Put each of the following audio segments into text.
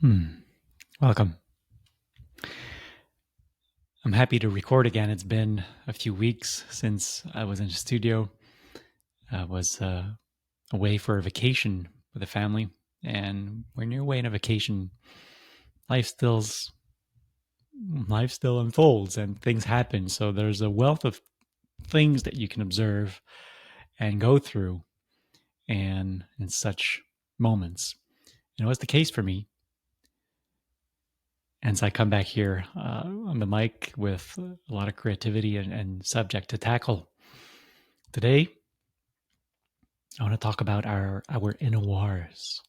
Welcome. I'm happy to record again. It's been a few weeks since I was in the studio. I was away for a vacation with the family, and when you're away on a vacation, life still's life still unfolds and things happen. So there's a wealth of things that you can observe and go through, and in such moments, and it was the case for me. And so I come back here on the mic with a lot of creativity and subject to tackle. Today, I want to talk about our inner wars,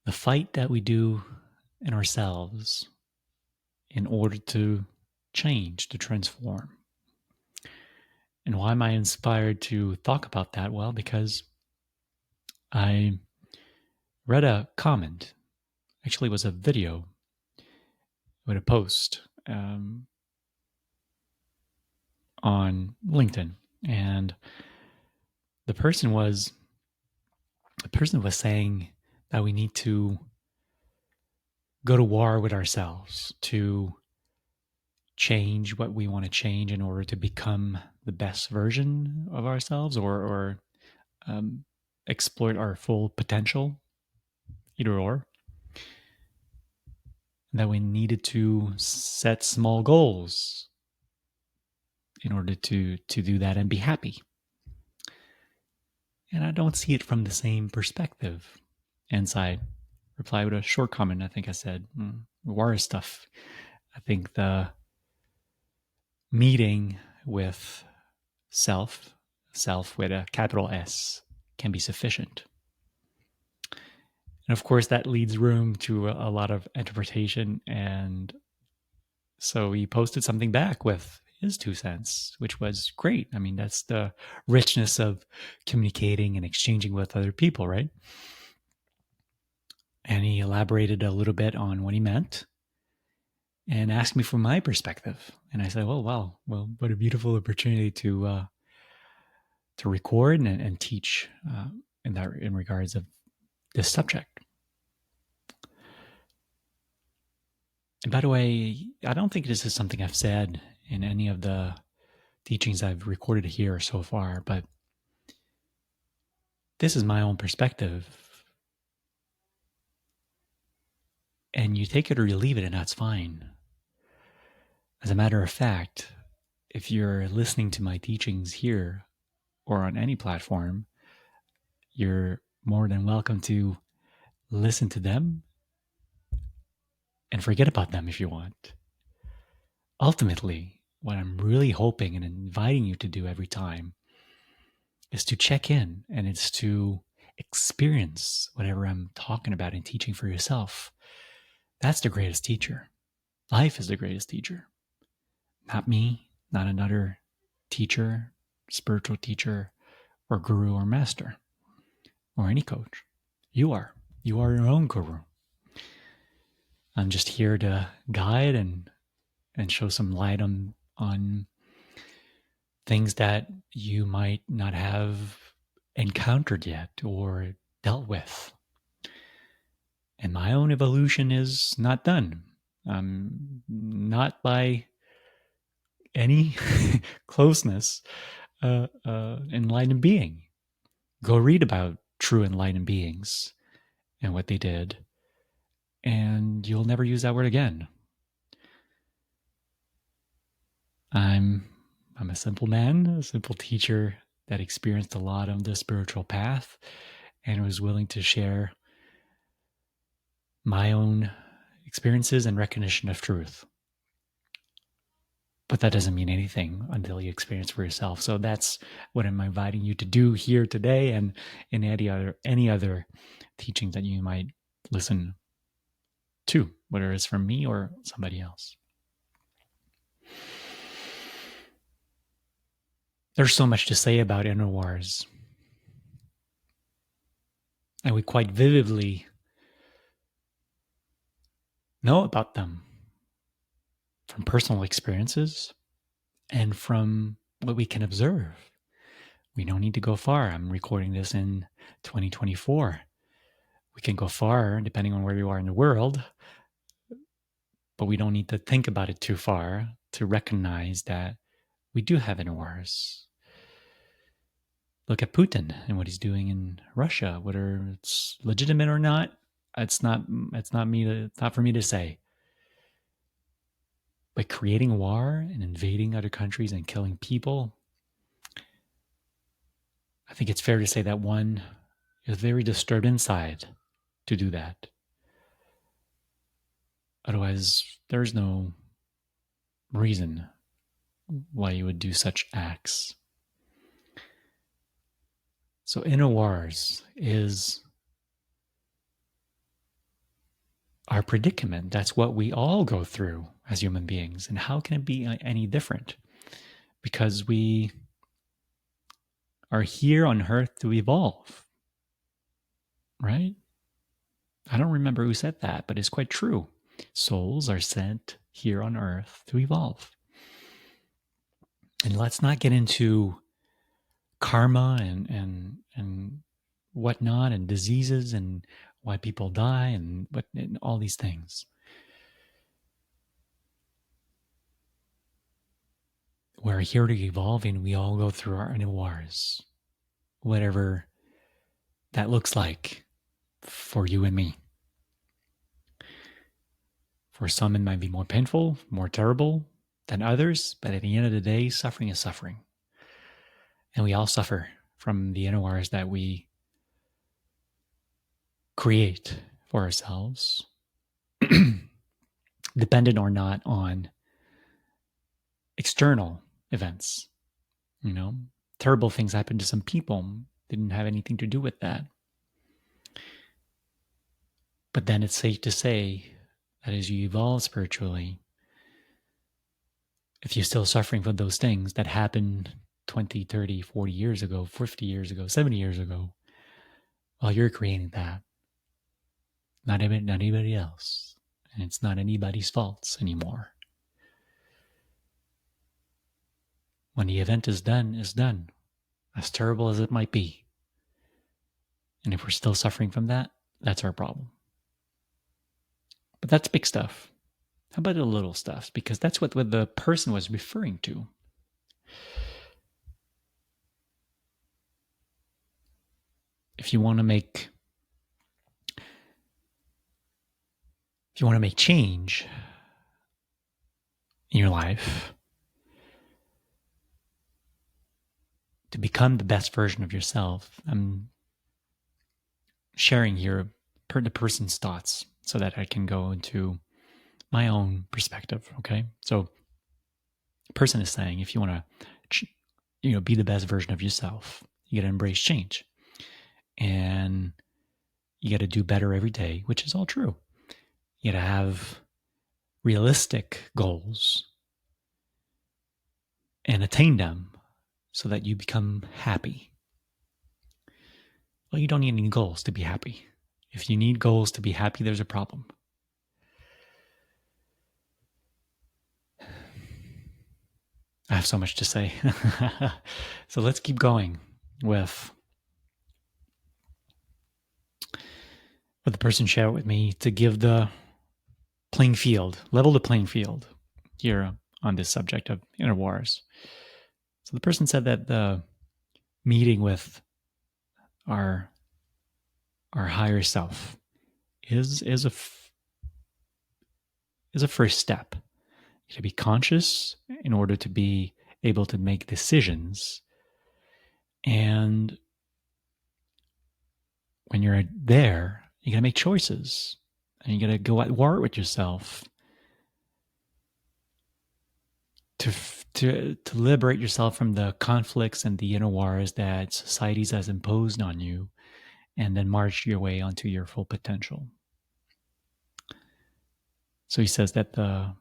the fight that we do in ourselves in order to change, to transform. And why am I inspired to talk about that? Well, because I read a comment, actually it was a video with a post on LinkedIn, and the person was saying that we need to go to war with ourselves to change what we want to change in order to become the best version of ourselves, or exploit our full potential, either or. That we needed to set small goals in order to do that and be happy. And I don't see it from the same perspective. And so I replied with a short comment. I think I said, war stuff. I think the meeting with self with a capital S, can be sufficient. And of course, that leaves room to a lot of interpretation. And so he posted something back with his 2 cents, which was great. I mean, that's the richness of communicating and exchanging with other people, right? And he elaborated a little bit on what he meant and asked me from my perspective. And I said, well, what a beautiful opportunity to record and teach in regards of this subject. And by the way, I don't think this is something I've said in any of the teachings I've recorded here so far, but this is my own perspective. And you take it or you leave it, and that's fine. As a matter of fact, if you're listening to my teachings here or on any platform, you're more than welcome to listen to them and forget about them if you want. Ultimately, what I'm really hoping and inviting you to do every time is to check in, and it's to experience whatever I'm talking about and teaching for yourself. That's the greatest teacher. Life is the greatest teacher. Not me, not another teacher, spiritual teacher, or guru or master, or any coach. You are. You are your own guru. I'm just here to guide and show some light on things that you might not have encountered yet or dealt with. And my own evolution is not done. Not by any closeness enlightened being. Go read about true enlightened beings and what they did, and you'll never use that word again. I'm a simple man, a simple teacher that experienced a lot on the spiritual path and was willing to share my own experiences and recognition of truth. But that doesn't mean anything until you experience for yourself. So that's what I'm inviting you to do here today, and in any other teaching that you might listen to, whether it's from me or somebody else. There's so much to say about inner wars, and we quite vividly know about them from personal experiences and from what we can observe. We don't need to go far. I'm recording this in 2024. We can go far depending on where you are in the world, but we don't need to think about it too far to recognize that we do have inner wars. Look at Putin and what he's doing in Russia, whether it's legitimate or not. It's not for me to say. But creating war and invading other countries and killing people, I think it's fair to say that one is very disturbed inside to do that. Otherwise, there's no reason why you would do such acts. So inner wars is our predicament. That's what we all go through as human beings. And how can it be any different? Because we are here on earth to evolve, right? I don't remember who said that, but it's quite true. Souls are sent here on earth to evolve. And let's not get into karma and whatnot, and diseases and why people die and all these things. We're here to evolve, and we all go through our inner wars, whatever that looks like for you and me. For some, it might be more painful, more terrible than others, but at the end of the day, suffering is suffering. And we all suffer from the inner wars that we create for ourselves, dependent or not on external events. You know, terrible things happen to some people, didn't have anything to do with that. But then it's safe to say that as you evolve spiritually, if you're still suffering from those things that happened 20, 30, 40 years ago, 50 years ago, 70 years ago, well, you're creating that. Not anybody else. And it's not anybody's faults anymore. When the event is done, as terrible as it might be. And if we're still suffering from that, that's our problem. But that's big stuff. How about the little stuff? Because that's what the person was referring to. If you want to make change in your life, to become the best version of yourself, I'm sharing here the person's thoughts so that I can go into my own perspective. Okay, so the person is saying, if you want to, be the best version of yourself, you got to embrace change, and you got to do better every day, which is all true. You got to have realistic goals and attain them so that you become happy. Well, you don't need any goals to be happy. If you need goals to be happy, there's a problem. I have so much to say. So let's keep going with what the person shared with me to give the level the playing field here on this subject of inner wars. So the person said that the meeting with our higher self is a first step. To be conscious in order to be able to make decisions. And when you're there, you gotta make choices, and you gotta go at war with yourself to liberate yourself from the conflicts and the inner wars that society has imposed on you, and then march your way onto your full potential. So he says that the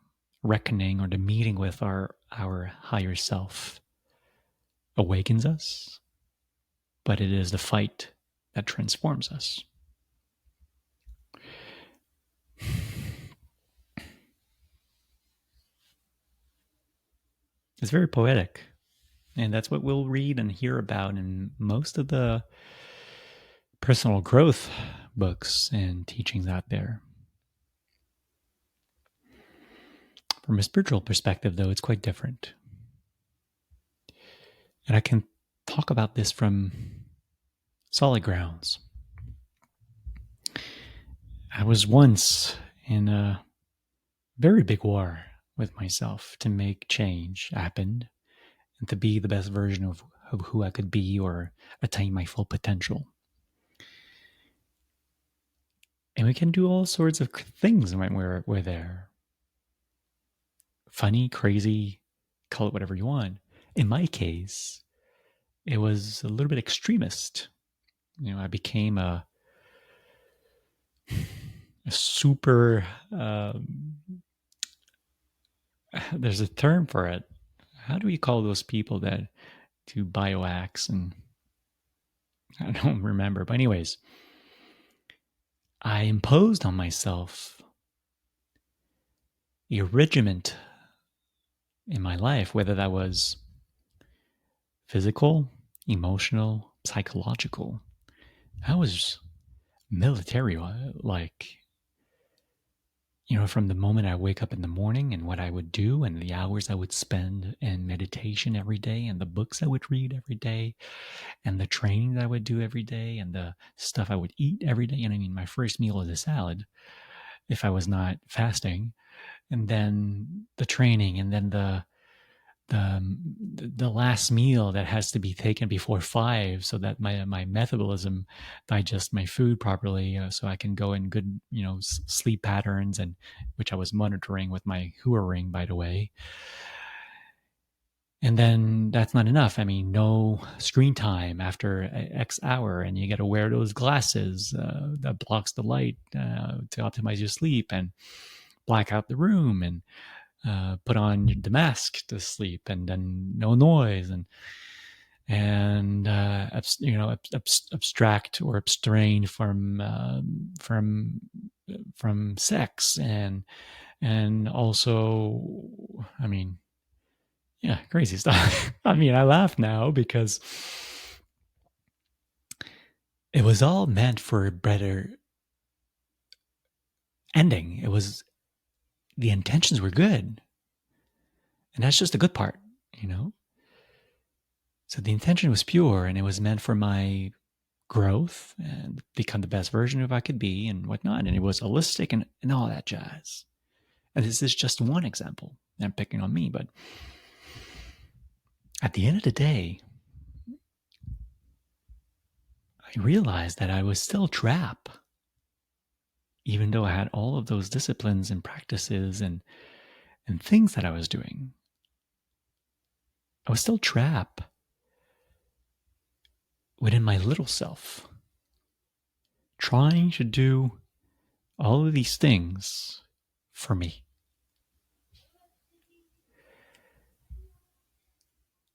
reckoning or the meeting with our higher self awakens us, but it is the fight that transforms us. It's very poetic, and that's what we'll read and hear about in most of the personal growth books and teachings out there. From a spiritual perspective, though, it's quite different. And I can talk about this from solid grounds. I was once in a very big war with myself to make change happen and to be the best version of who I could be or attain my full potential. And we can do all sorts of things when we're there. Funny, crazy, call it whatever you want. In my case, it was a little bit extremist. I became a super, there's a term for it. How do we call those people that do biohacks? And I don't remember. But anyways, I imposed on myself a regiment in my life, whether that was physical, emotional, psychological. I was military like. From the moment I wake up in the morning and what I would do and the hours I would spend in meditation every day and the books I would read every day and the training that I would do every day and the stuff I would eat every day. And I mean, my first meal is a salad if I was not fasting. And then the training and then the last meal that has to be taken before 5 so that my metabolism digests my food properly, so I can go in good sleep patterns, and which I was monitoring with my Hua ring, by the way. And then that's not enough. I mean, no screen time after X hour, and you got to wear those glasses that blocks the light to optimize your sleep, and black out the room, and put on the mask to sleep, and then no noise, and abstract or abstain from sex, and also, I mean, yeah, crazy stuff. I mean, I laugh now because it was all meant for a better ending. The intentions were good. And that's just the good part, So the intention was pure, and it was meant for my growth and become the best version of I could be and whatnot. And it was holistic and all that jazz. And this is just one example. I'm picking on me, but at the end of the day, I realized that I was still trapped. Even though I had all of those disciplines and practices and things that I was doing, I was still trapped within my little self, trying to do all of these things for me.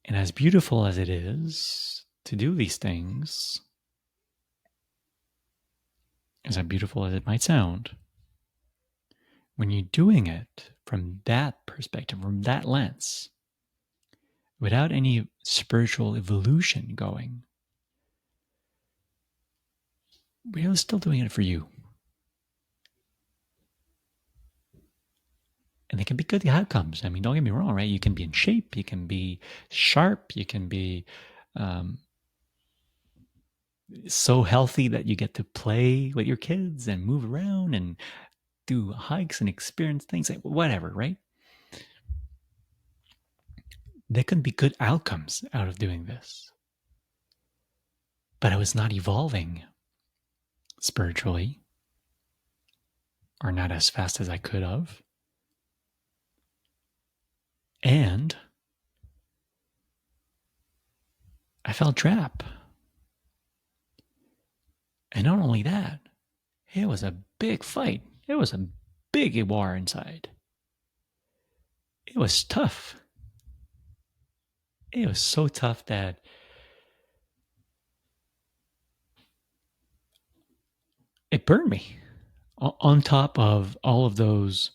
And as beautiful as it is to do these things, as beautiful as it might sound, when you're doing it from that perspective, from that lens, without any spiritual evolution going, we're still doing it for you. And they can be good outcomes. I mean, don't get me wrong, right? You can be in shape, you can be sharp, you can be so healthy that you get to play with your kids and move around and do hikes and experience things, like whatever, right? There can be good outcomes out of doing this. But I was not evolving spiritually, or not as fast as I could have. And I felt trapped. And not only that, it was a big fight. It was a big war inside. It was tough. It was so tough that it burned me. On top of all of those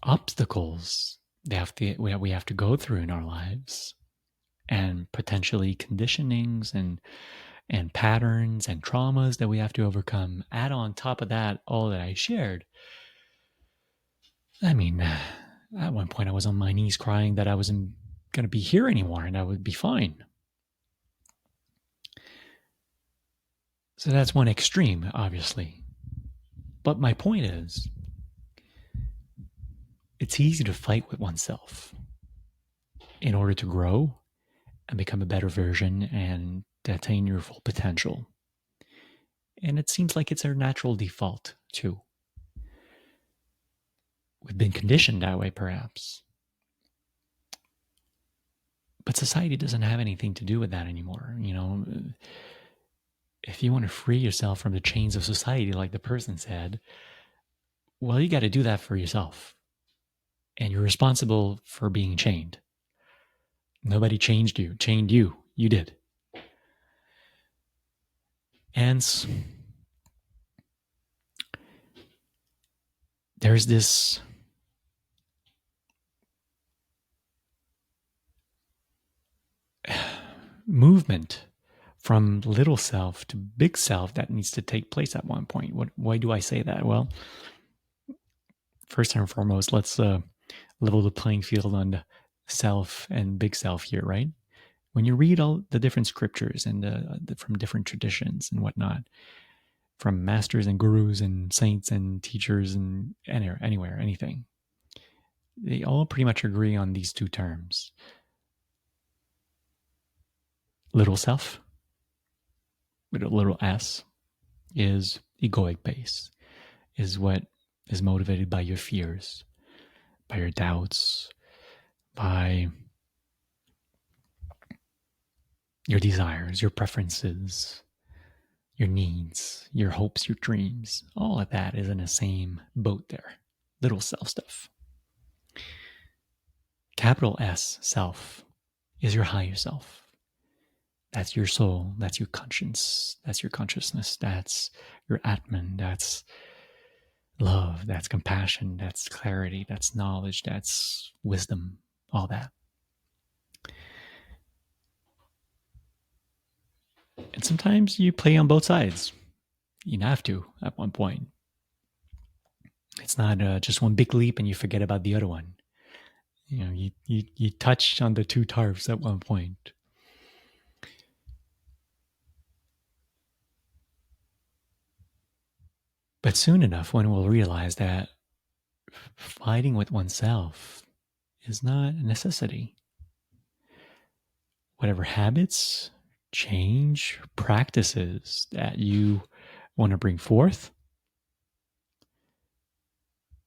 obstacles we have to go through in our lives, and potentially conditionings and patterns and traumas that we have to overcome. Add on top of that all that I shared. I mean, at one point I was on my knees crying that I wasn't going to be here anymore and I would be fine. So that's one extreme, obviously. But my point is, it's easy to fight with oneself in order to grow and become a better version and to attain your full potential. And it seems like it's our natural default, too. We've been conditioned that way, perhaps. But society doesn't have anything to do with that anymore. You know, if you want to free yourself from the chains of society, like the person said, well, you got to do that for yourself. And you're responsible for being chained. Nobody chained you. You did. And there's this movement from little self to big self that needs to take place at one point. Why do I say that? Well, first and foremost, let's level the playing field on the self and big self here, right? When you read all the different scriptures and from different traditions and whatnot, from masters and gurus and saints and teachers and anywhere, anything, they all pretty much agree on these two terms. Little self, with a little s, is egoic base, is what is motivated by your fears, by your doubts, by your desires, your preferences, your needs, your hopes, your dreams. All of that is in the same boat there. Little self stuff. Capital S, self, is your higher self. That's your soul. That's your conscience. That's your consciousness. That's your Atman. That's love. That's compassion. That's clarity. That's knowledge. That's wisdom. All that. And sometimes you play on both sides. You have to at one point. It's not just one big leap and you forget about the other one. You know, you touch on the two tarps at one point. But soon enough, one will realize that fighting with oneself is not a necessity. Whatever habits, change, practices that you want to bring forth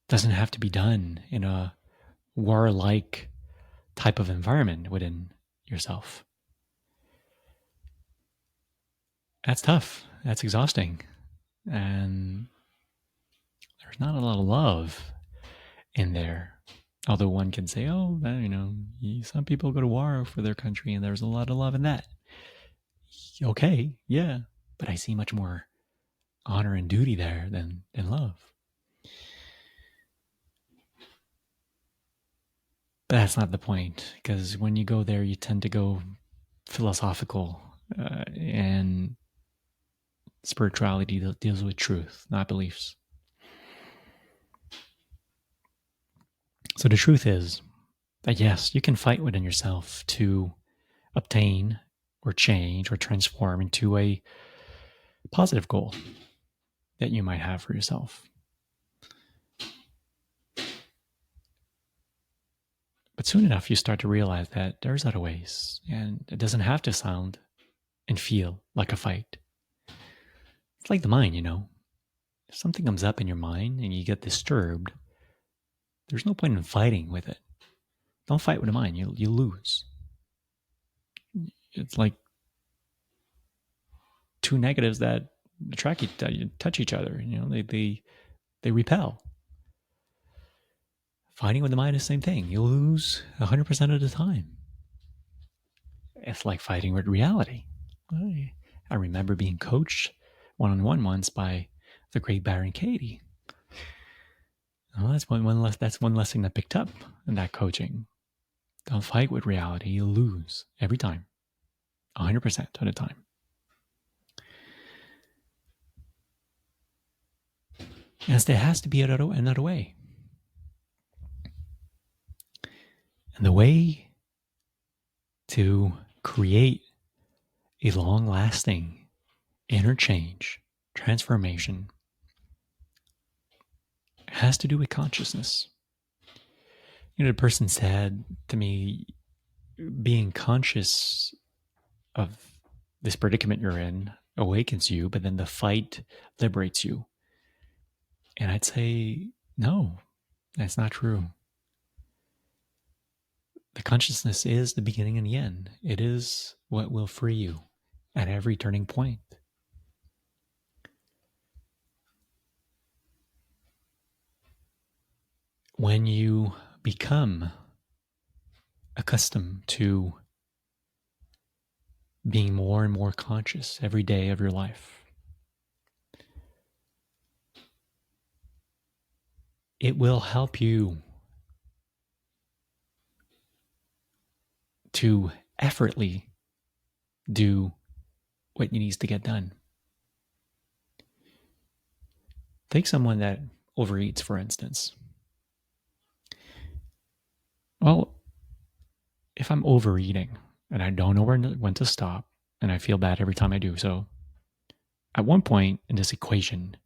doesn't have to be done in a warlike type of environment within yourself. That's tough. That's exhausting. And there's not a lot of love in there. Although one can say, oh, you know, some people go to war for their country and there's a lot of love in that. Okay, yeah. But I see much more honor and duty there than love. But that's not the point, because when you go there, you tend to go philosophical, and spirituality deals with truth, not beliefs. So the truth is that yes, you can fight within yourself to obtain or change or transform into a positive goal that you might have for yourself. But soon enough, you start to realize that there's other ways, and it doesn't have to sound and feel like a fight. It's like the mind, you know. If something comes up in your mind and you get disturbed, there's no point in fighting with it. Don't fight with the mind. You lose. It's like two negatives that attract touch each other. You know, they repel. Fighting with the mind is the same thing. You'll lose 100% of the time. It's like fighting with reality. I remember being coached one-on-one once by the great Baron Katie. Well, that's one lesson I picked up in that coaching. Don't fight with reality. You'll lose every time. 100% of the time. As there has to be another way. And the way to create a long-lasting inner change, transformation, has to do with consciousness. The person said to me, being conscious of this predicament you're in awakens you, but then the fight liberates you. And I'd say, no, that's not true. The consciousness is the beginning and the end. It is what will free you at every turning point. When you become accustomed to being more and more conscious every day of your life, it will help you to effortlessly do what needs to get done. Take someone that overeats, for instance. Well, if I'm overeating and I don't know when to stop, and I feel bad every time I do so, at one point in this equation,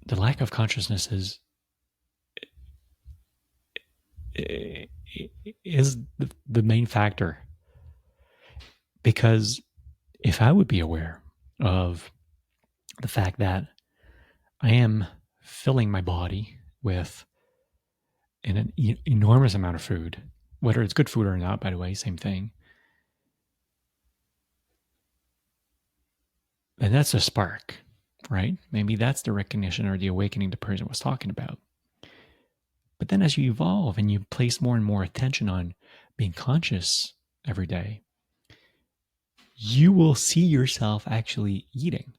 the lack of consciousness is the main factor. Because if I would be aware of the fact that I am filling my body with an enormous amount of food, whether it's good food or not, by the way, same thing, then that's a spark, right? Maybe that's the recognition or the awakening the person was talking about. But then as you evolve and you place more and more attention on being conscious every day, you will see yourself actually eating.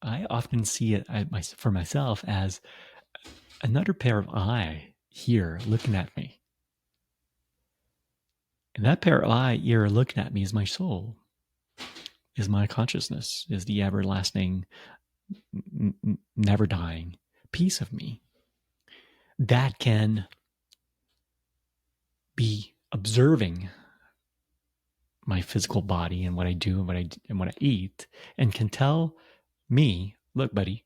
I often see it for myself as another pair of eyes here looking at me. And that pair of eyes here looking at me is my soul, is my consciousness, is the everlasting, never dying piece of me that can be observing my physical body and what I do and what I eat, and can tell me, look, buddy,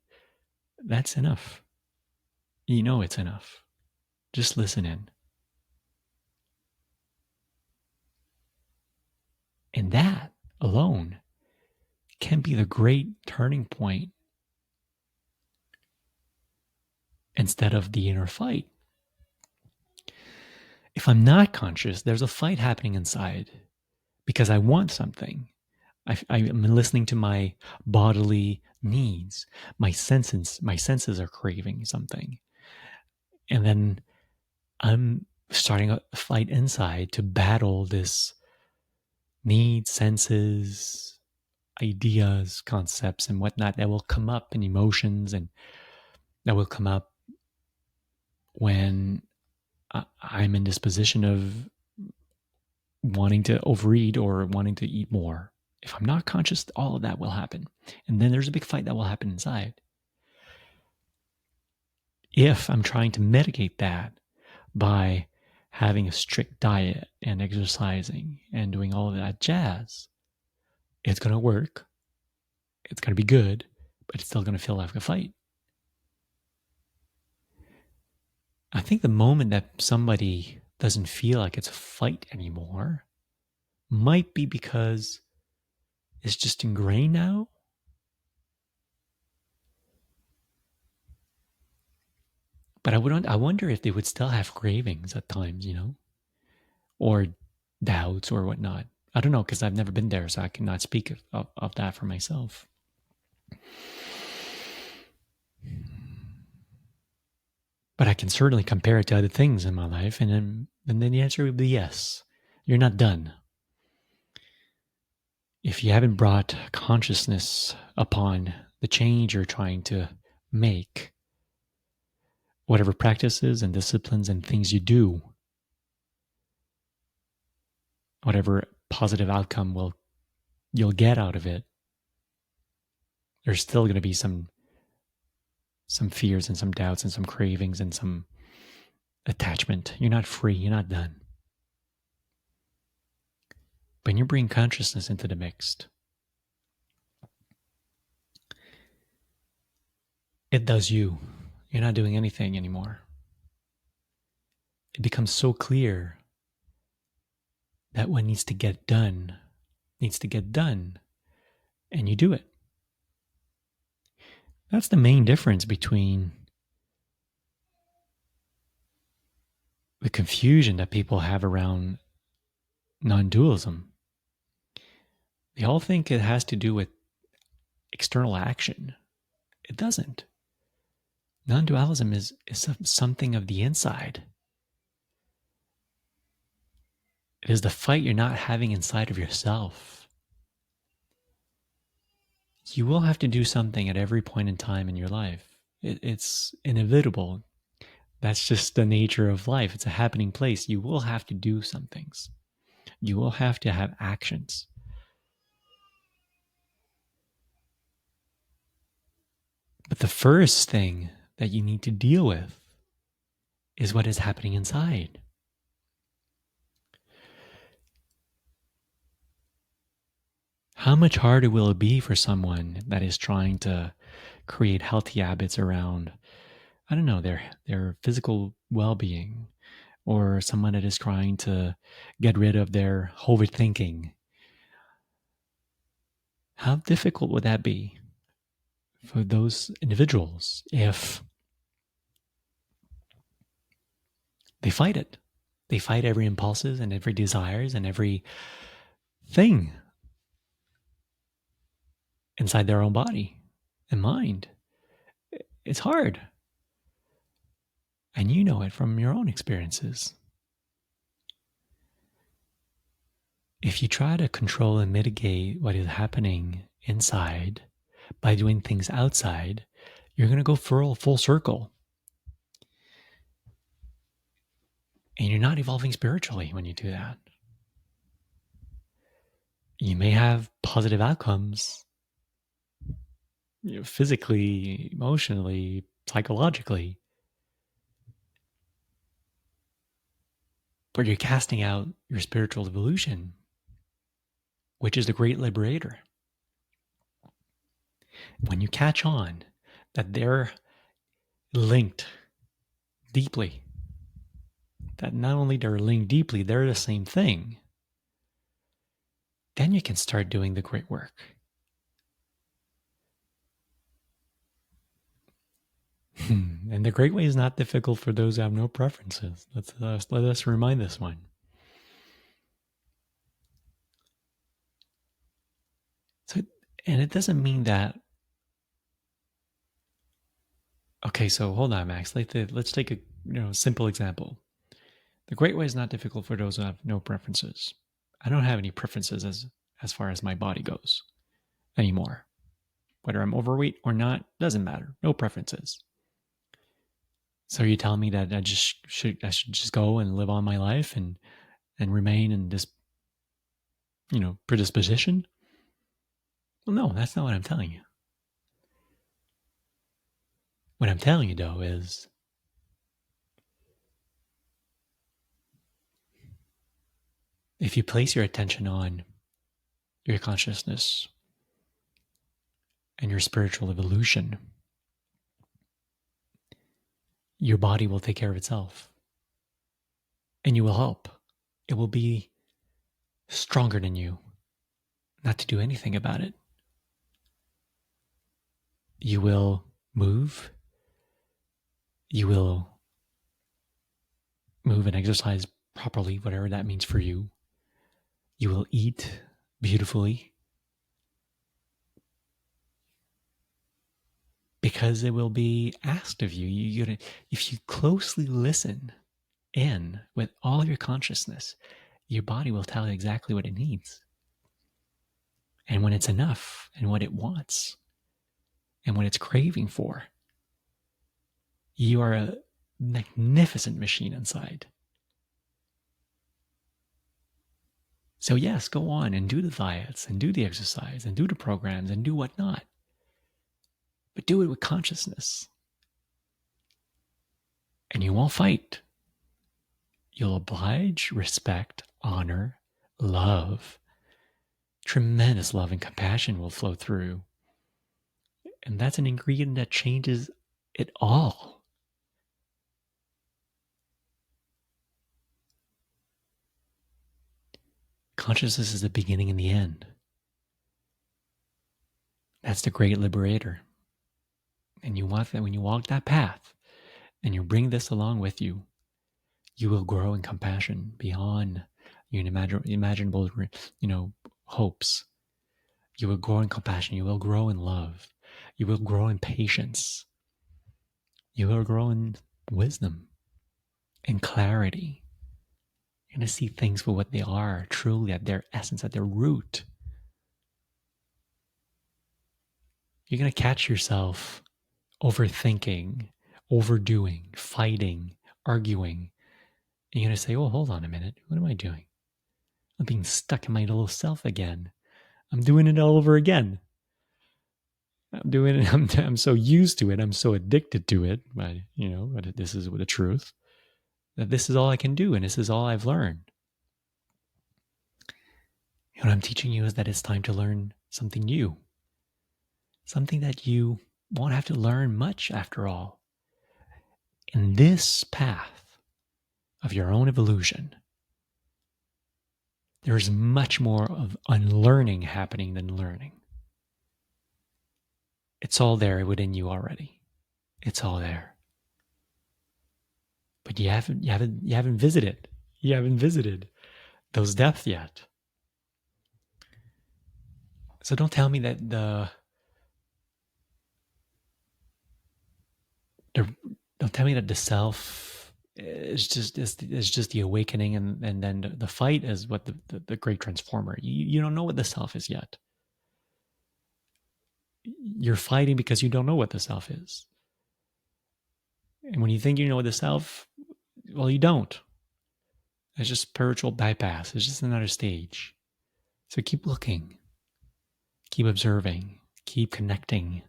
that's enough. You know it's enough. Just listen in. And that alone can be the great turning point instead of the inner fight. If I'm not conscious, there's a fight happening inside because I want something. I'm listening to my bodily needs. My senses are craving something. And then I'm starting a fight inside to battle this need, senses, ideas, concepts, and whatnot that will come up in emotions and that will come up when I'm in this position of wanting to overeat or wanting to eat more. If I'm not conscious, all of that will happen. And then there's a big fight that will happen inside. If I'm trying to mitigate that by having a strict diet and exercising and doing all of that jazz, it's going to work. It's going to be good, but it's still going to feel like a fight. I think the moment that somebody doesn't feel like it's a fight anymore might be because it's just ingrained now. But I wonder if they would still have cravings at times, or doubts or whatnot. I don't know, because I've never been there, so I cannot speak of that for myself. But I can certainly compare it to other things in my life, and then the answer would be yes. You're not done. If you haven't brought consciousness upon the change you're trying to make, whatever practices and disciplines and things you do, whatever positive outcome you'll get out of it, there's still going to be some fears and some doubts and some cravings and some attachment. You're not free. You're not done. When you bring consciousness into the mix, it does you. You're not doing anything anymore. It becomes so clear that what needs to get done, and you do it. That's the main difference between the confusion that people have around non-dualism. They all think it has to do with external action. It doesn't. Non-dualism is something of the inside. It is the fight you're not having inside of yourself. You will have to do something at every point in time in your life. It's inevitable. That's just the nature of life. It's a happening place. You will have to do some things. You will have to have actions. But the first thing that you need to deal with is what is happening inside. How much harder will it be for someone that is trying to create healthy habits around, I don't know, their physical well-being, or someone that is trying to get rid of their overthinking? How difficult would that be for those individuals if they fight it? They fight every impulses and every desires and every thing inside their own body and mind. It's hard. And you know it from your own experiences. If you try to control and mitigate what is happening inside by doing things outside, you're going to go full circle. And you're not evolving spiritually when you do that. You may have positive outcomes, physically, emotionally, psychologically, but you're casting out your spiritual evolution, which is the great liberator. When you catch on that they're linked deeply, that not only they're linked deeply, they're the same thing, then you can start doing the great work. And the great way is not difficult for those who have no preferences. Let us remind this one. So, and it doesn't mean that. Okay, so hold on, Max. Let's take a simple example. The great way is not difficult for those who have no preferences. I don't have any preferences as far as my body goes anymore. Whether I'm overweight or not, doesn't matter. No preferences. So you tell me that I should just go and live on my life and remain in this predisposition? Well, no, that's not what I'm telling you. What I'm telling you, though, is if you place your attention on your consciousness and your spiritual evolution, your body will take care of itself. And you will help. It will be stronger than you not to do anything about it. You will move. You will move and exercise properly, whatever that means for you. You will eat beautifully because it will be asked of you. If you closely listen in with all your consciousness, your body will tell you exactly what it needs and when it's enough and what it wants and what it's craving for. You are a magnificent machine inside. So yes, go on and do the diets and do the exercise and do the programs and do whatnot. but do it with consciousness. And you won't fight. You'll oblige, respect, honor, love. Tremendous love and compassion will flow through. And that's an ingredient that changes it all. Consciousness is the beginning and the end. That's the great liberator. And you want that when you walk that path and you bring this along with you, you will grow in compassion beyond your imaginable, hopes. You will grow in compassion. You will grow in love. You will grow in patience. You will grow in wisdom and clarity. You're going to see things for what they are, truly at their essence, at their root. You're going to catch yourself overthinking, overdoing, fighting, arguing. And you're going to say, oh, hold on a minute. What am I doing? I'm being stuck in my little self again. I'm doing it all over again. I'm doing it. I'm so used to it. I'm so addicted to it. But this is the truth. That this is all I can do, and this is all I've learned. What I'm teaching you is that it's time to learn something new. Something that you won't have to learn much after all. In this path of your own evolution, there's much more of unlearning happening than learning. It's all there within you already. It's all there. But you haven't visited. You haven't visited those depths yet. So don't tell me that don't tell me that the self is just the awakening, and then the fight is what the great transformer. You don't know what the self is yet. You're fighting because you don't know what the self is. And when you think you know the self, well, you don't. It's just spiritual bypass. It's just another stage. So keep looking, keep observing, keep connecting.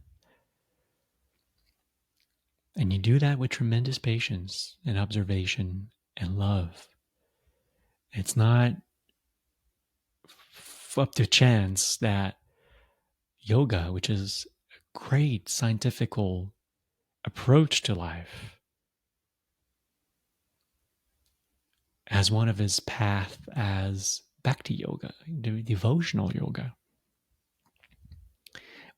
And you do that with tremendous patience and observation and love. It's not up to chance that yoga, which is a great scientific approach to life, as one of his path as bhakti yoga, devotional yoga.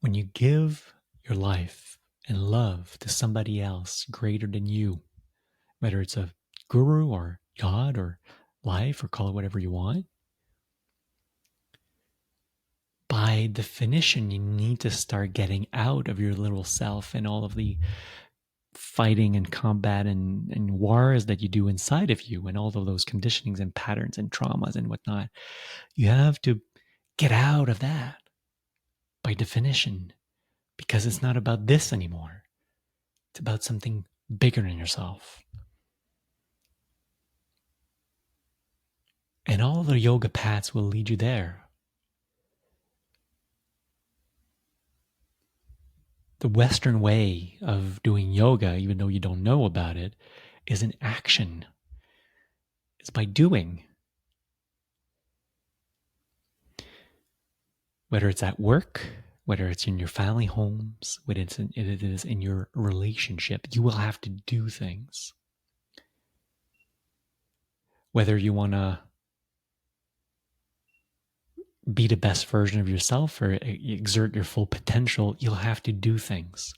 When you give your life and love to somebody else greater than you, whether it's a guru or God or life, or call it whatever you want, by definition, you need to start getting out of your little self and all of the fighting and combat and wars that you do inside of you, and all of those conditionings and patterns and traumas and whatnot. You have to get out of that by definition, because it's not about this anymore. It's about something bigger than yourself. And all of the yoga paths will lead you there. The Western way of doing yoga, even though you don't know about it, is an action. It's by doing. Whether it's at work, whether it's in your family homes, whether it is in your relationship, you will have to do things. Whether you want to be the best version of yourself or exert your full potential, you'll have to do things.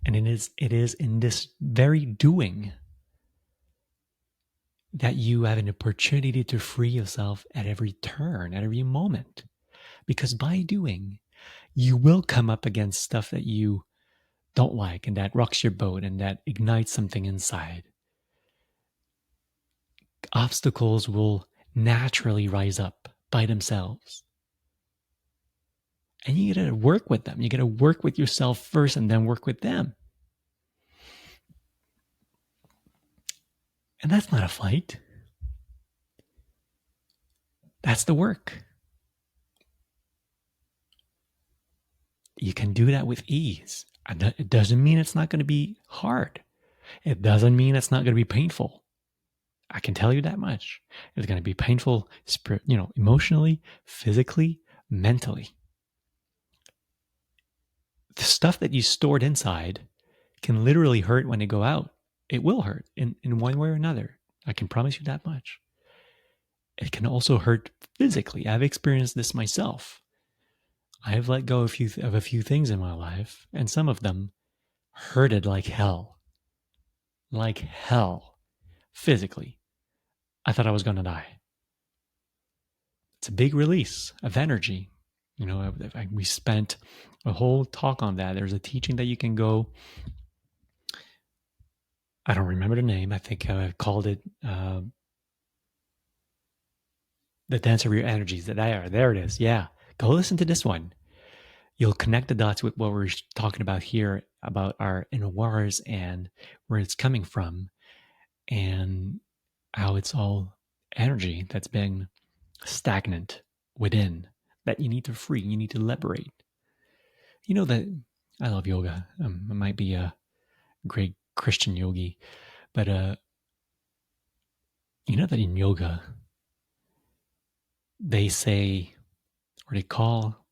And it is in this very doing that you have an opportunity to free yourself at every turn, at every moment. Because by doing, you will come up against stuff that you don't like and that rocks your boat and that ignites something inside. Obstacles will naturally rise up by themselves. And you got to work with them. You got to work with yourself first and then work with them. And that's not a fight. That's the work. You can do that with ease. It doesn't mean it's not going to be hard. It doesn't mean it's not going to be painful. I can tell you that much. It's going to be painful, emotionally, physically, mentally. The stuff that you stored inside can literally hurt when they go out. It will hurt in one way or another. I can promise you that much. It can also hurt physically. I've experienced this myself. I've let go of a few things in my life, and some of them hurted like hell. Like hell. Physically. I thought I was going to die. It's a big release of energy. We spent a whole talk on that. There's a teaching that you can go. I don't remember the name. I think I called it The Dance of Your Energies. There it is. Yeah. Go listen to this one. You'll connect the dots with what we're talking about here about our inner wars and where it's coming from and how it's all energy that's been stagnant within that you need to free, you need to liberate. You know that I love yoga. I might be a great Christian yogi, but you know that in yoga, they say, or they call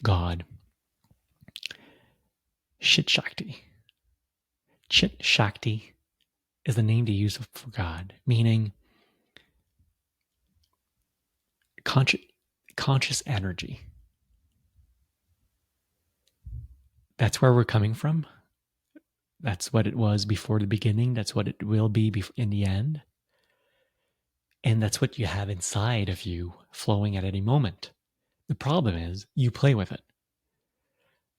God Chit Shakti. Chit Shakti is the name they use for God, meaning conscious energy. That's where we're coming from. That's what it was before the beginning. That's what it will be in the end. And that's what you have inside of you flowing at any moment. The problem is you play with it.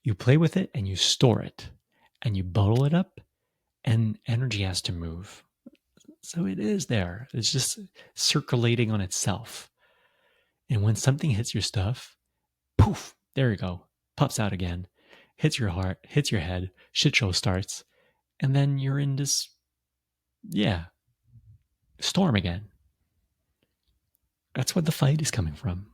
You play with it and you store it and you bottle it up and energy has to move. So it is there. It's just circulating on itself. And when something hits your stuff, poof, there you go. Pops out again, hits your heart, hits your head, shit show starts. And then you're in this, storm again. That's what the fight is coming from.